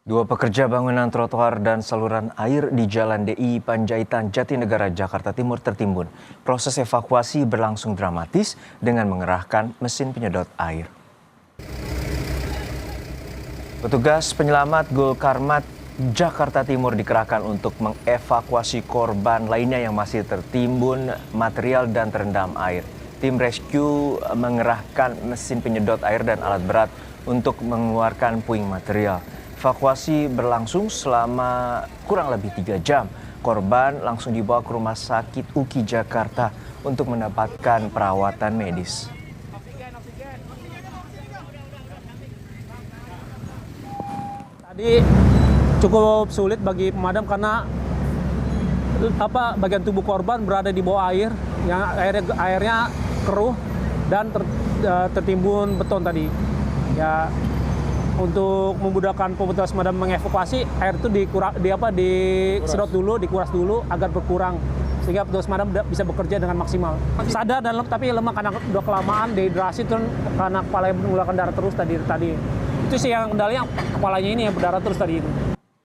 Dua pekerja bangunan trotoar dan saluran air di Jalan DI Panjaitan Jatinegara, Jakarta Timur tertimbun. Proses evakuasi berlangsung dramatis dengan mengerahkan mesin penyedot air. Petugas penyelamat Gulkarmat Jakarta Timur dikerahkan untuk mengevakuasi korban lainnya yang masih tertimbun material dan terendam air. Tim rescue mengerahkan mesin penyedot air dan alat berat untuk mengeluarkan puing material. Evakuasi berlangsung selama kurang lebih 3 jam. Korban langsung dibawa ke Rumah Sakit UKI Jakarta untuk mendapatkan perawatan medis. Tadi cukup sulit bagi pemadam karena bagian tubuh korban berada di bawah air, yang airnya keruh dan tertimbun beton tadi. Ya, untuk memudahkan petugas pemadam mengevakuasi, air itu disedot dulu, dikuras dulu agar berkurang sehingga petugas pemadam bisa bekerja dengan maksimal. Sadar dan tapi lemah karena udah kelamaan dehidrasi tuh, karena kepala yang mengeluarkan darah terus tadi. Itu sih yang kendalanya, kepalanya ini yang berdarah terus tadi.